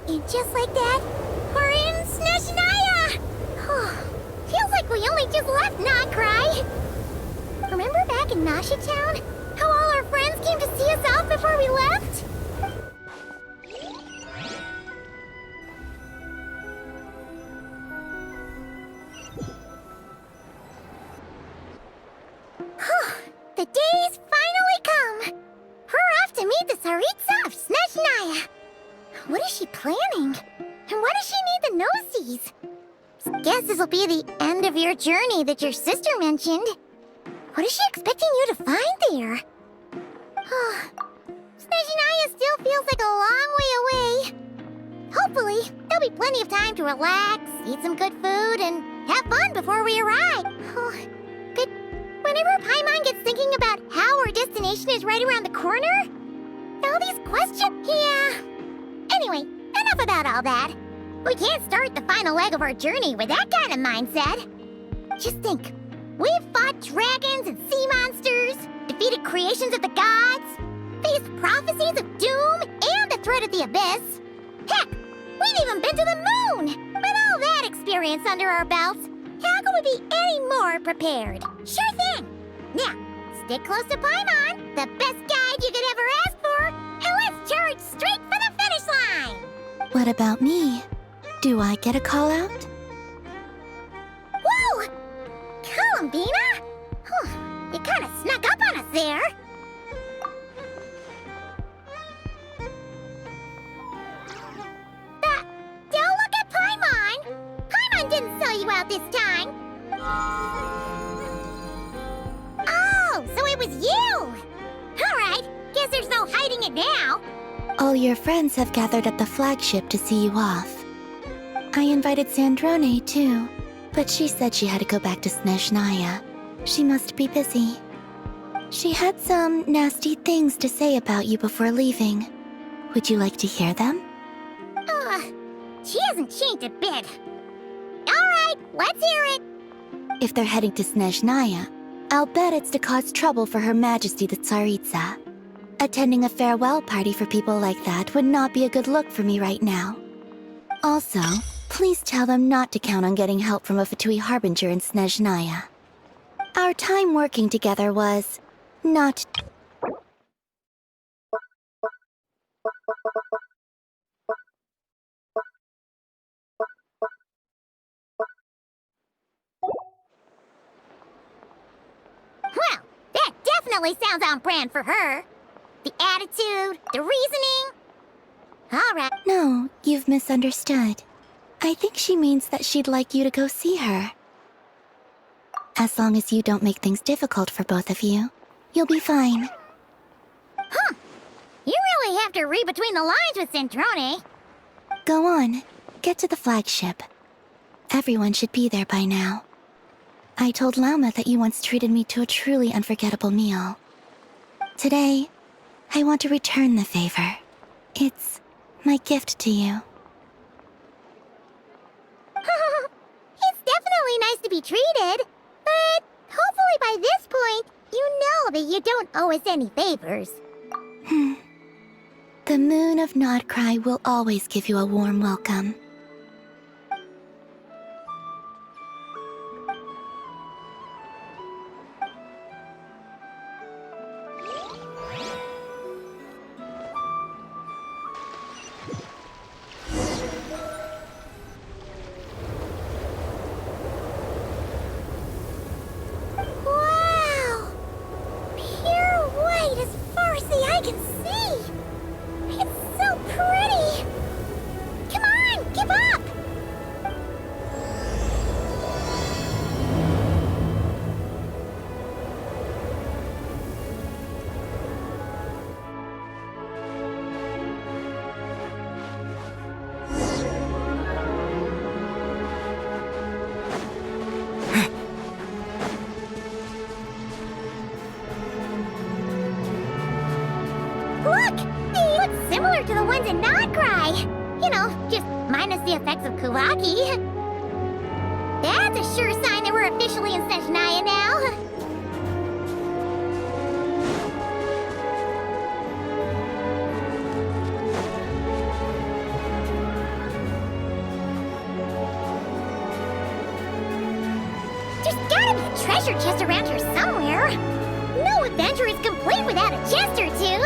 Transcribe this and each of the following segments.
And just like that, we're in Snezhnaya! Feels like we only just left Notcry. Remember back in Nasha Town? How all our friends came to see us off before we left? The day's finally come! We're off to meet the Tsaritsa of Snezhnaya! What is she planning? And why does she need the Gnoses? Guess this will be the end of your journey that your sister mentioned. What is she expecting you to find there? Snezhnaya still feels like a long way away. Hopefully, there'll be plenty of time to relax, eat some good food, and have fun before we arrive. But whenever Paimon gets thinking about how our destination is right around the corner, all these questions... Yeah. Anyway, enough about all that. We can't start the final leg of our journey with that kind of mindset. Just think, we've fought dragons and sea monsters, defeated creations of the gods, faced prophecies of doom and the threat of the abyss. Heck, we've even been to the moon! With all that experience under our belts, how could we be any more prepared? Sure thing! Now, stick close to Paimon, the best guide you could ever ask for, and let's charge straight for the finish line! What about me? Do I get a call out? Whoa! Columbina? You kinda snuck up on us there. Don't look at Paimon! Paimon didn't sell you out this time! Oh, so it was you! Alright, guess there's no hiding it now. All your friends have gathered at the flagship to see you off. I invited Sandrone too, but she said she had to go back to Snezhnaya. She must be busy. She had some nasty things to say about you before leaving. Would you like to hear them? She hasn't changed a bit. Alright, let's hear it. If they're heading to Snezhnaya, I'll bet it's to cause trouble for Her Majesty the Tsaritsa. Attending a farewell party for people like that would not be a good look for me right now. Also, please tell them not to count on getting help from a Fatui Harbinger in Snezhnaya. Our time working together was... not... Well, that definitely sounds on brand for her. The attitude, the reasoning. Alright. No, you've misunderstood. I think she means that she'd like you to go see her. As long as you don't make things difficult for both of you, you'll be fine. You really have to read between the lines with Sandrone. Go on, get to the flagship. Everyone should be there by now. I told Lauma that you once treated me to a truly unforgettable meal. Today, I want to return the favor. It's my gift to you. It's definitely nice to be treated, but hopefully by this point, you know that you don't owe us any favors. The moon of Notcry will always give you a warm welcome. Wow! Pure white as far as the eye can see! It's so pretty! Come on, give up! Look! They look similar to the ones in Notcry! You know, just minus the effects of Kuvaki. That's a sure sign that we're officially in Snezhnaya now. There's gotta be a treasure chest around here somewhere. No adventure is complete without a chest or two.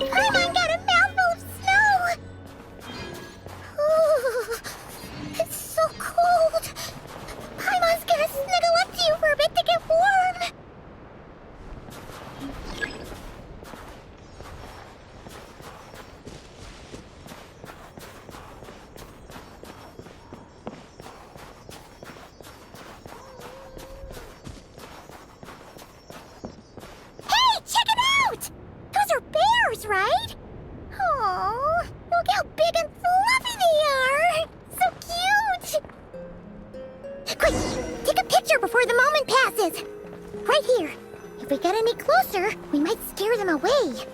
Paimon got a mouthful of snow! Ooh, it's so cold. Paimon's gonna snuggle up to you for a bit to get warm. Hey, check it out! Those are bears, right? Oh, look how big and fluffy they are! So cute! Quick, take a picture before the moment passes. Right here. If we get any closer, we might scare them away.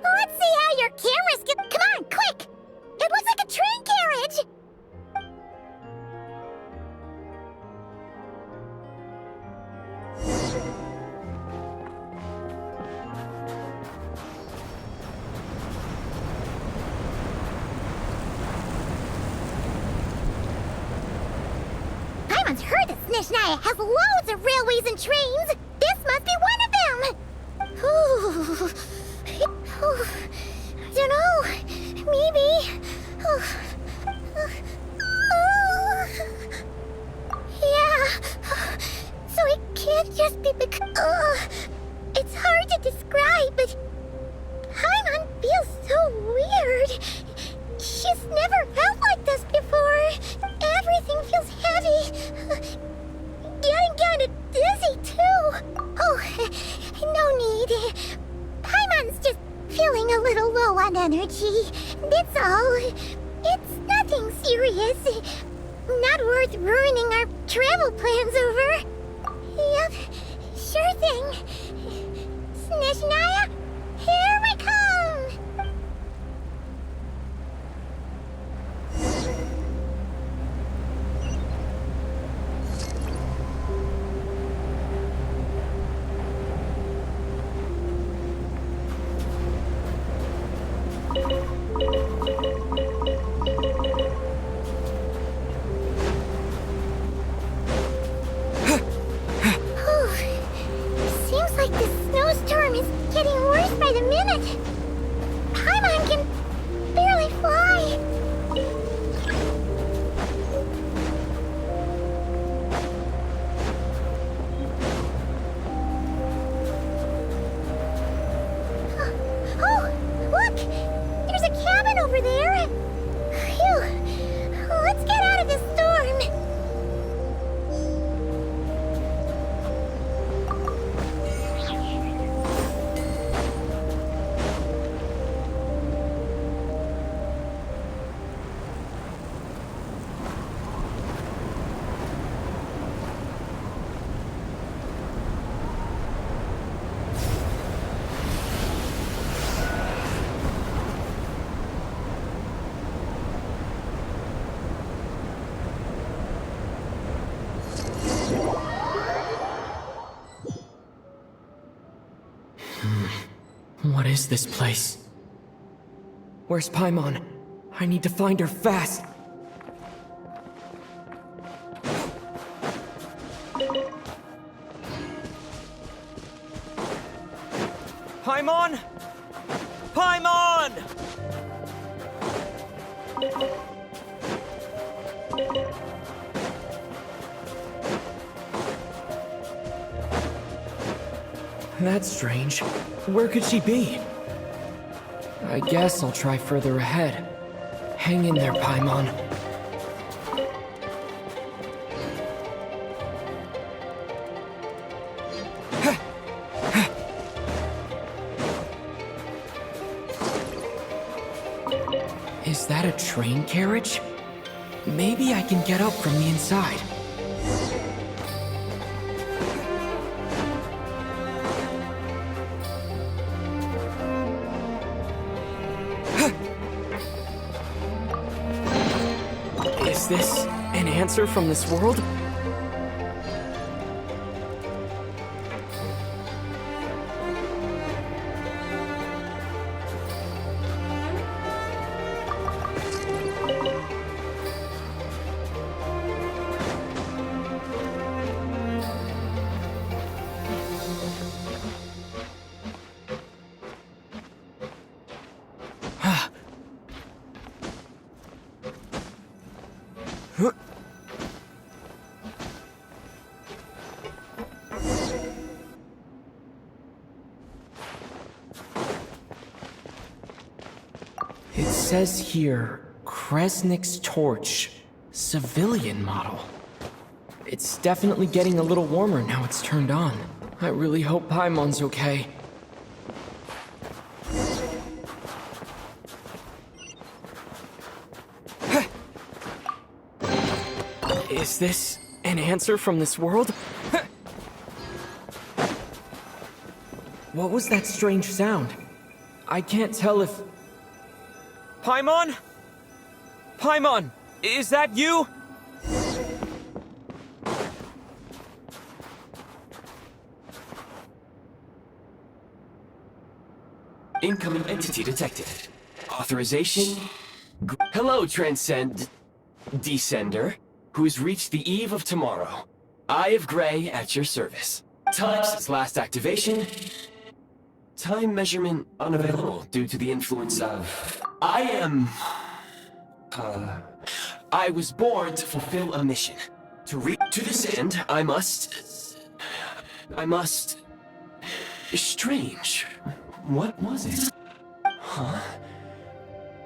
Let's see how your cameras get. Come on, quick! It looks like a train carriage! Paimon's heard that Snezhnaya has loads of railways and trains. This must be one of them. Ooh. Ooh. I don't know. Maybe. Yeah. So it can't just be because. It's hard to describe, but Paimon feels so weird. She's never felt like this before. Everything feels heavy. Getting kind of dizzy, too. Oh, no need. Paimon's just feeling a little low on energy. That's all. It's nothing serious. Not worth ruining our travel plans over. Yep, sure thing. Snezhnaya, here we come! Seems like the snowstorm is getting worse by the minute. Paimon can barely fly. Oh, look! There's a cabin over there. Phew. Let's get out of this storm. What is this place? Where's Paimon? I need to find her fast! Paimon! Paimon! That's strange. Where could she be? I guess I'll try further ahead. Hang in there, Paimon. train carriage? Maybe I can get up from the inside. Is this an answer from this world? It says here, Kresnik's torch, civilian model. It's definitely getting a little warmer now it's turned on. I really hope Paimon's okay. Is this an answer from this world? What was that strange sound? I can't tell if... Paimon? Paimon, is that you? Incoming entity detected. Authorization? Hello, Descender, who's reached the eve of tomorrow. Eye of Grey at your service. Time since last activation. Time measurement unavailable due to the influence of... I was born to fulfill a mission. To this end, I must... Strange. What was it? Huh?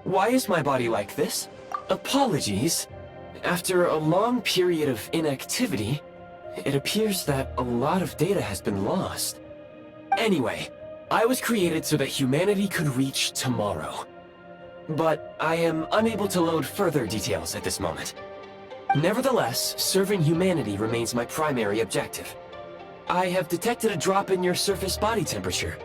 Why is my body like this? Apologies. After a long period of inactivity, it appears that a lot of data has been lost. Anyway, I was created so that humanity could reach tomorrow. But I am unable to load further details at this moment. Nevertheless, serving humanity remains my primary objective. I have detected a drop in your surface body temperature.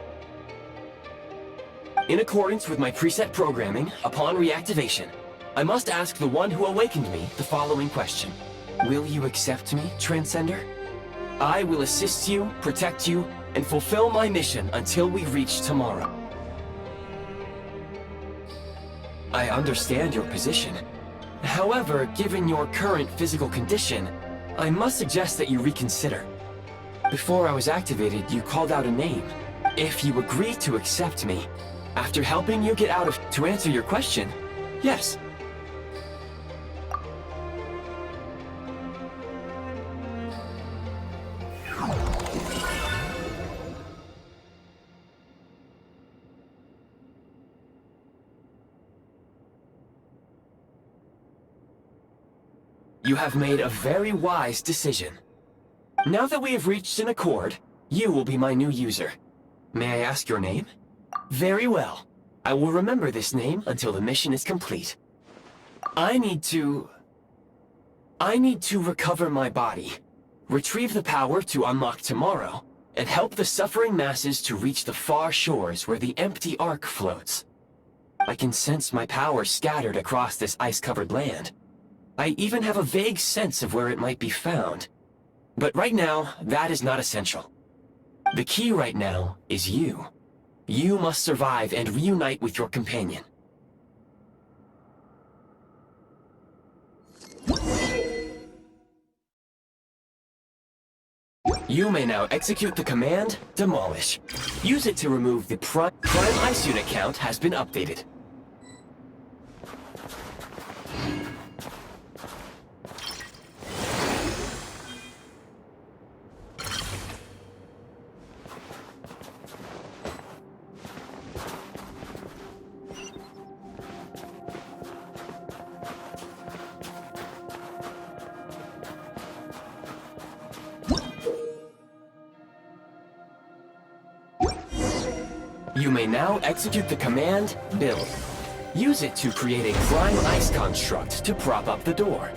In accordance with my preset programming, upon reactivation, I must ask the one who awakened me the following question. Will you accept me, Transcender? I will assist you, protect you, and fulfill my mission until we reach tomorrow. I understand your position. However, given your current physical condition, I must suggest that you reconsider. Before I was activated, you called out a name. If you agree to accept me, after helping you get out of... To answer your question, yes. You have made a very wise decision. Now that we have reached an accord, you will be my new user. May I ask your name? Very well. I will remember this name until the mission is complete. I need to recover my body, retrieve the power to unlock tomorrow, and help the suffering masses to reach the far shores where the empty Ark floats. I can sense my power scattered across this ice-covered land. I even have a vague sense of where it might be found. But right now, that is not essential. The key right now is you. You must survive and reunite with your companion. You may now execute the command, Demolish. Use it to remove the Prime Ice Unit count has been updated. You may now execute the command, Build. Use it to create a prime ice construct to prop up the door.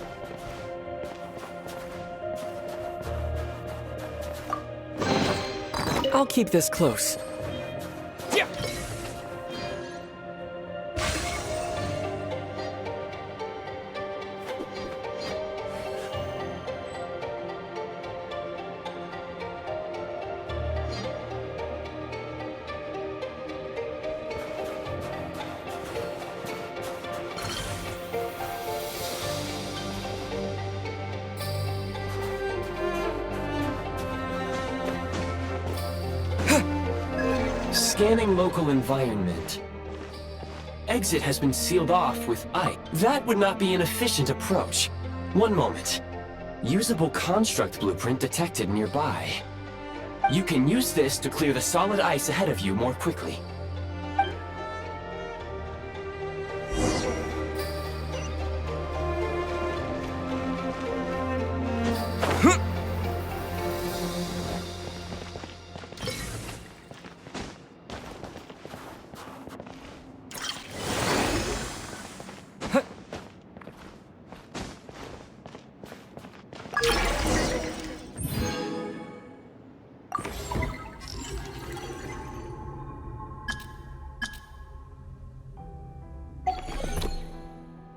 I'll keep this close. Yeah. Scanning local environment. Exit has been sealed off with ice. That would not be an efficient approach. One moment. Usable construct blueprint detected nearby. You can use this to clear the solid ice ahead of you more quickly.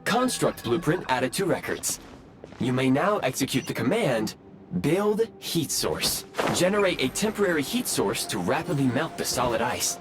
Construct blueprint added to records. You may now execute the command, build heat source. Generate a temporary heat source to rapidly melt the solid ice.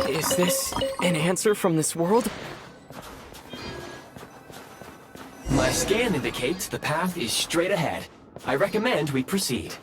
Is this an answer from this world? My scan indicates the path is straight ahead. I recommend we proceed.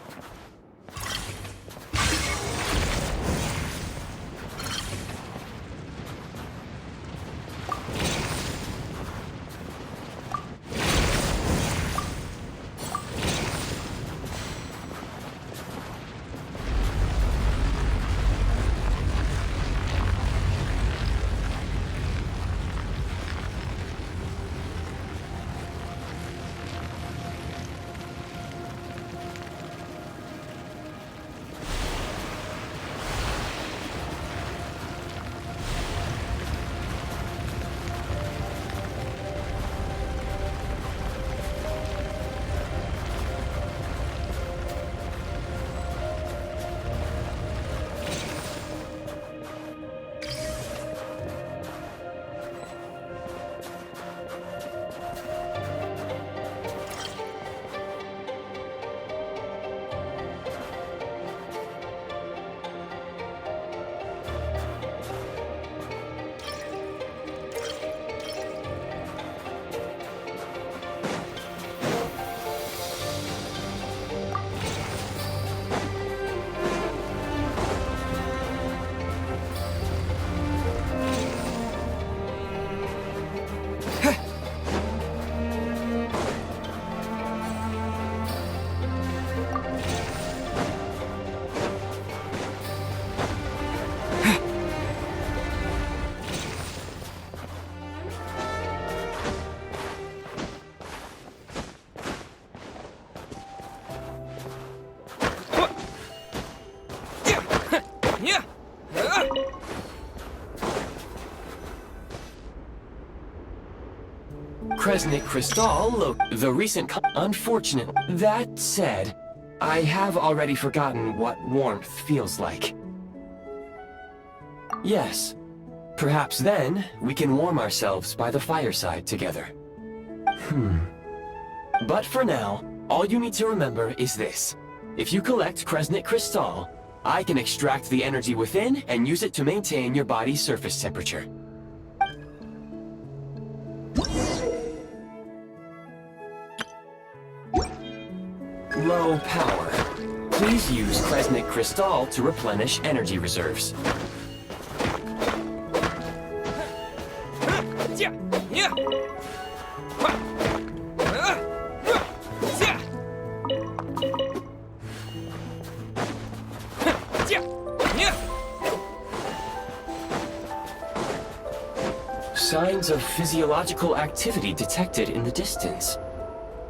Kresnik Crystal, the recent unfortunate. That said, I have already forgotten what warmth feels like. Yes, perhaps then we can warm ourselves by the fireside together. But for now, all you need to remember is this. If you collect Kresnik Crystal, I can extract the energy within and use it to maintain your body's surface temperature. Low power. Please use Kresnik Crystal to replenish energy reserves. Signs of physiological activity detected in the distance.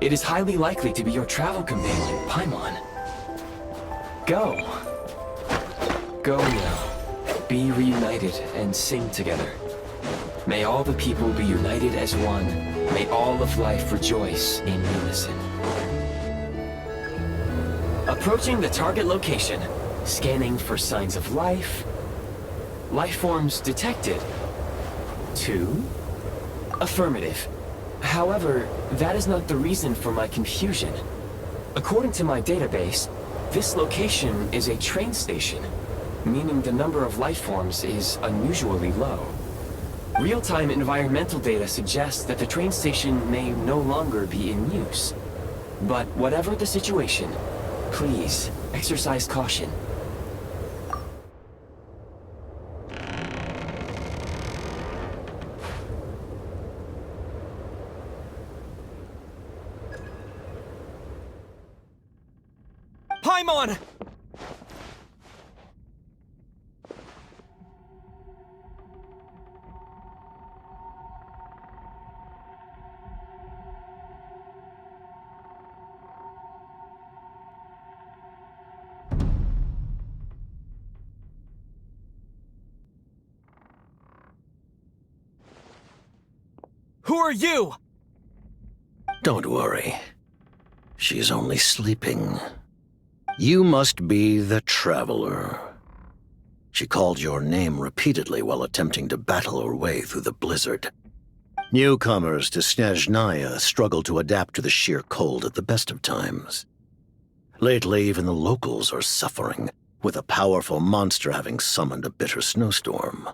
It is highly likely to be your travel companion, Paimon. Go. Go now. Be reunited and sing together. May all the people be united as one. May all of life rejoice in unison. Approaching the target location. Scanning for signs of life. Life forms detected. 2. Affirmative. However, that is not the reason for my confusion. According to my database, this location is a train station, meaning the number of life forms is unusually low. Real-time environmental data suggests that the train station may no longer be in use. But whatever the situation, please exercise caution. Paimon! Who are you? Don't worry. She's only sleeping. You must be the Traveler. She called your name repeatedly while attempting to battle her way through the blizzard. Newcomers to Snezhnaya struggle to adapt to the sheer cold at the best of times. Lately, even the locals are suffering, with a powerful monster having summoned a bitter snowstorm.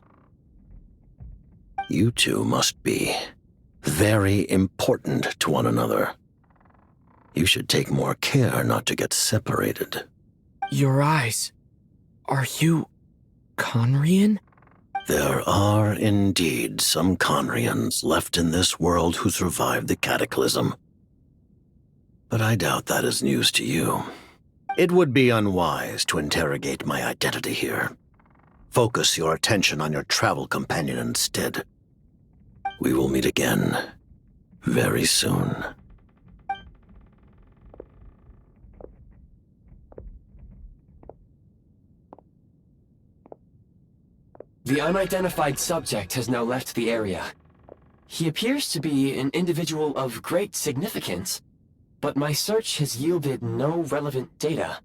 You two must be very important to one another. You should take more care not to get separated. Your eyes. Are you Conrian? There are indeed some Conrians left in this world who survived the cataclysm. But I doubt that is news to you. It would be unwise to interrogate my identity here. Focus your attention on your travel companion instead. We will meet again very soon. The unidentified subject has now left the area. He appears to be an individual of great significance, but my search has yielded no relevant data.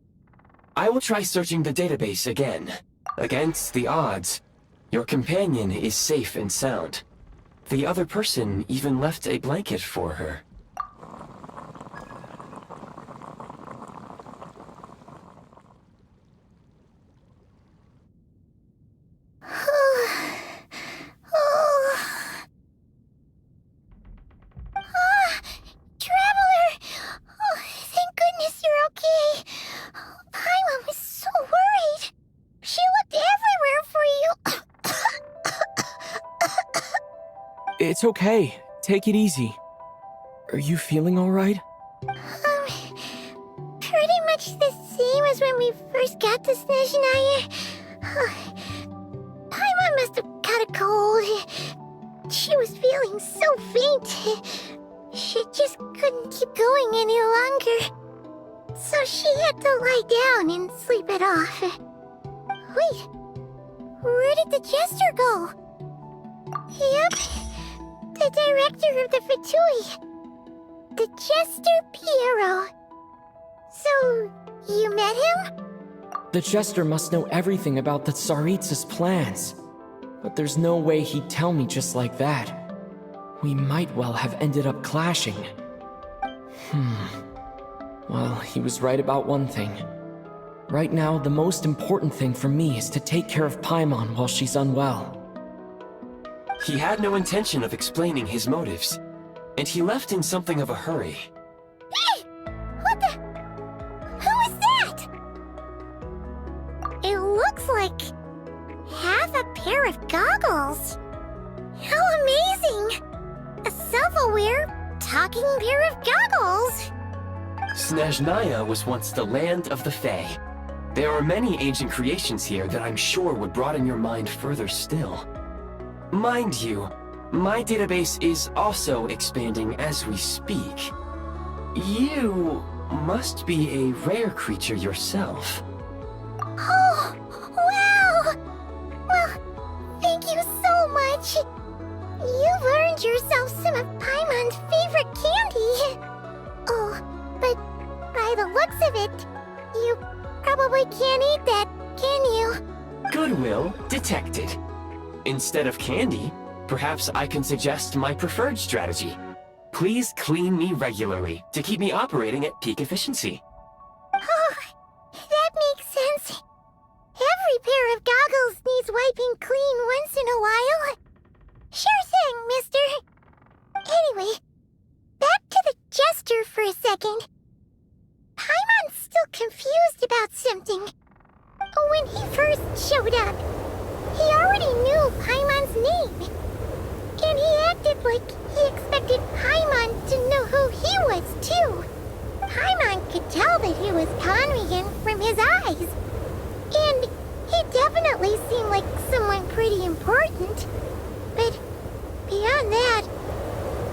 I will try searching the database again. Against the odds, your companion is safe and sound. The other person even left a blanket for her. It's okay. Take it easy. Are you feeling alright? Pretty much the same as when we first got to Snezhnaya. Paimon must have caught a cold. She was feeling so faint. She just couldn't keep going any longer. So she had to lie down and sleep it off. Wait, where did the jester go? Yep. The director of the Fatui. The Jester Piero. So, you met him? The Jester must know everything about the Tsaritsa's plans. But there's no way he'd tell me just like that. We might well have ended up clashing. Well, he was right about one thing. Right now, the most important thing for me is to take care of Paimon while she's unwell. He had no intention of explaining his motives, and he left in something of a hurry. Hey! What the? Who is that? It looks like half a pair of goggles. How amazing! A self-aware, talking pair of goggles. Snezhnaya was once the land of the Fae. There are many ancient creations here that I'm sure would broaden your mind further still. Mind you, my database is also expanding as we speak. You must be a rare creature yourself. Oh, wow! Well, thank you so much. You've earned yourself some of Paimon's favorite candy. Oh, but by the looks of it, you probably can't eat that, can you? Goodwill detected. Instead of candy, perhaps I can suggest my preferred strategy. Please clean me regularly to keep me operating at peak efficiency. Oh, that makes sense. Every pair of goggles needs wiping clean once in a while. Sure thing, mister. Anyway, back to the Jester for a second. Paimon's still confused about something. When he first showed up, he already knew Paimon's name. And he acted like he expected Paimon to know who he was, too. Paimon could tell that he was Conrian from his eyes. And he definitely seemed like someone pretty important. But beyond that,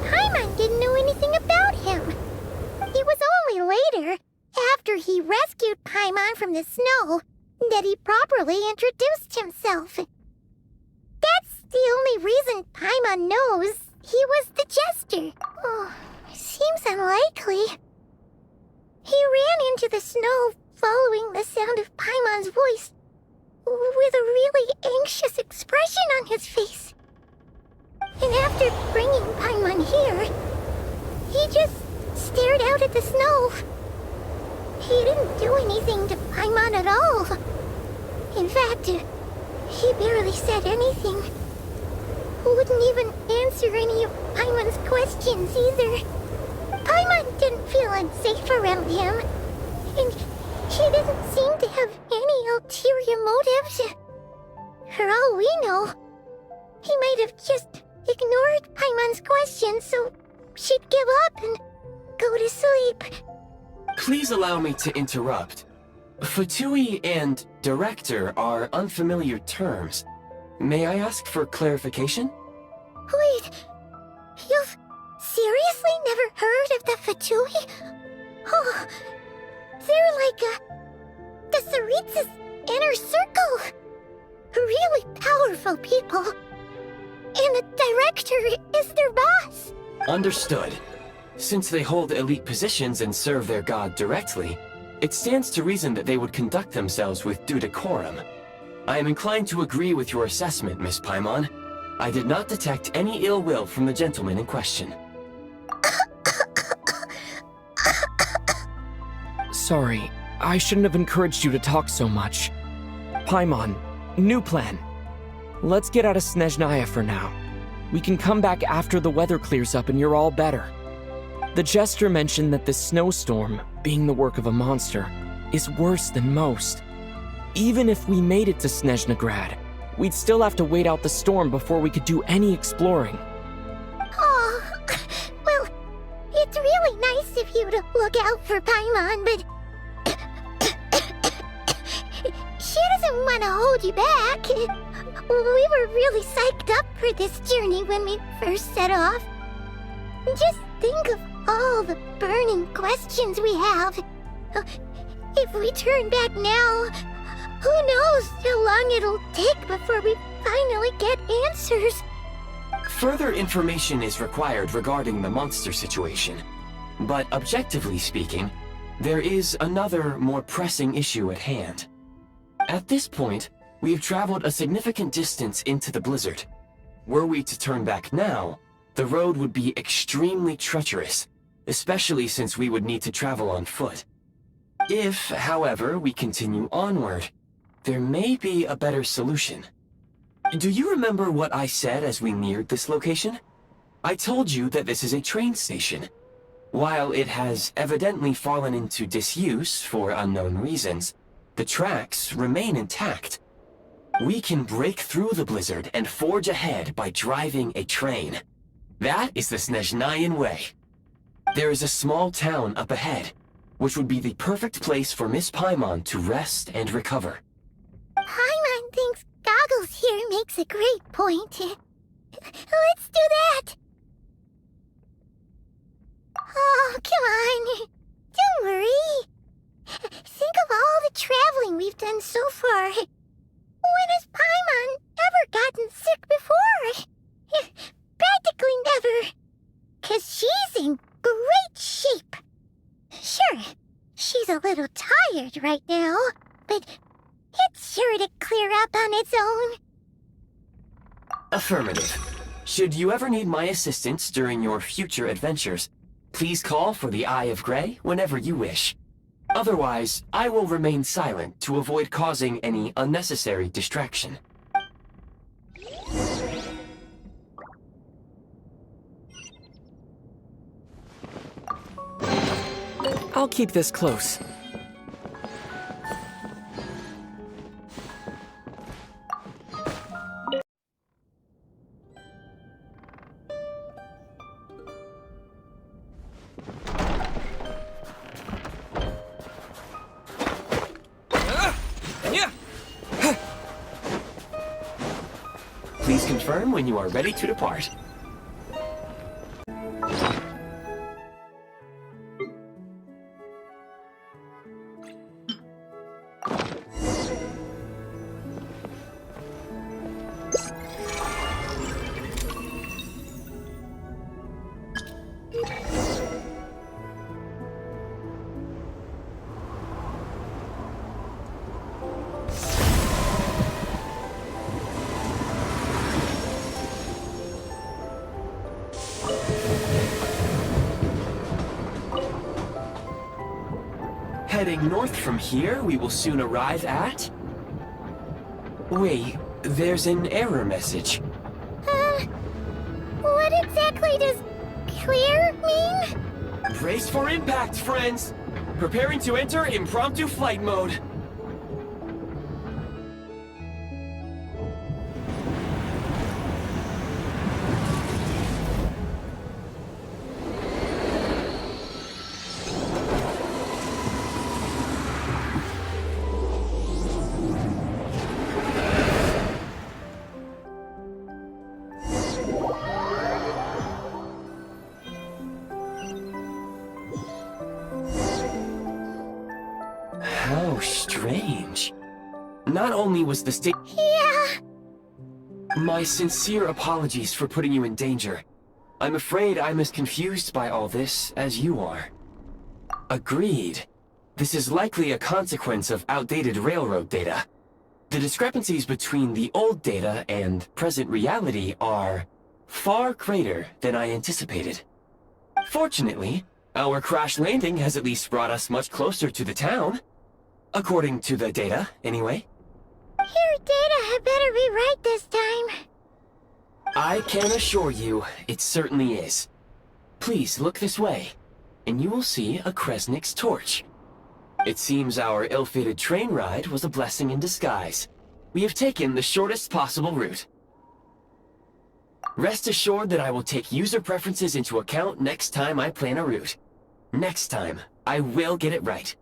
Paimon didn't know anything about him. It was only later, after he rescued Paimon from the snow, that he properly introduced himself. That's the only reason Paimon knows he was the Jester. Oh, seems unlikely. He ran into the snow following the sound of Paimon's voice, with a really anxious expression on his face. And after bringing Paimon here, he just stared out at the snow. He didn't do anything to Paimon at all. In fact, he barely said anything. Wouldn't even answer any of Paimon's questions either. Paimon didn't feel unsafe around him, and he didn't seem to have any ulterior motives. For all we know, he might have just ignored Paimon's questions so she'd give up and go to sleep. Please allow me to interrupt. Fatui and director are unfamiliar terms. May I ask for clarification? Wait, you've seriously never heard of the Fatui? Oh, they're like the Tsaritsa's inner circle. Really powerful people. And the director is their boss. Understood. Since they hold elite positions and serve their god directly, it stands to reason that they would conduct themselves with due decorum. I am inclined to agree with your assessment, Miss Paimon. I did not detect any ill will from the gentleman in question. Sorry, I shouldn't have encouraged you to talk so much. Paimon, new plan. Let's get out of Snezhnaya for now. We can come back after the weather clears up and you're all better. The Jester mentioned that this snowstorm, being the work of a monster, is worse than most. Even if we made it to Snezhnagrad, we'd still have to wait out the storm before we could do any exploring. Oh, well, it's really nice of you to look out for Paimon, but she doesn't want to hold you back. We were really psyched up for this journey when we first set off. Just think of all the burning questions we have. If we turn back now, who knows how long it'll take before we finally get answers. Further information is required regarding the monster situation, but objectively speaking, there is another, more pressing issue at hand. At this point, we have traveled a significant distance into the blizzard. Were we to turn back now, the road would be extremely treacherous, especially since we would need to travel on foot. If, however, we continue onward, there may be a better solution. Do you remember what I said as we neared this location? I told you that this is a train station. While it has evidently fallen into disuse for unknown reasons, the tracks remain intact. We can break through the blizzard and forge ahead by driving a train. That is the Snezhnayan way. There is a small town up ahead, which would be the perfect place for Miss Paimon to rest and recover. Paimon thinks Goggles here makes a great point. Let's do that! Oh, come on. Don't worry. Think of all the traveling we've done so far. When has Paimon ever gotten sick before? Practically never. 'Cause she's in great shape. Sure, she's a little tired right now, but it's sure to clear up on its own. Affirmative. Should you ever need my assistance during your future adventures, please call for the Eye of Grey whenever you wish. Otherwise, I will remain silent to avoid causing any unnecessary distraction. I'll keep this close. Please confirm when you are ready to depart. Heading north from here, we will soon arrive at... Wait, there's an error message. What exactly does clear mean? Brace for impact, friends! Preparing to enter impromptu flight mode. How strange. Not only was the state— Yeah. My sincere apologies for putting you in danger. I'm afraid I'm as confused by all this as you are. Agreed. This is likely a consequence of outdated railroad data. The discrepancies between the old data and present reality are far greater than I anticipated. Fortunately, our crash landing has at least brought us much closer to the town. According to the data, anyway. Your data had better be right this time. I can assure you, it certainly is. Please look this way, and you will see a Kresnik's torch. It seems our ill-fated train ride was a blessing in disguise. We have taken the shortest possible route. Rest assured that I will take user preferences into account next time I plan a route. Next time, I will get it right.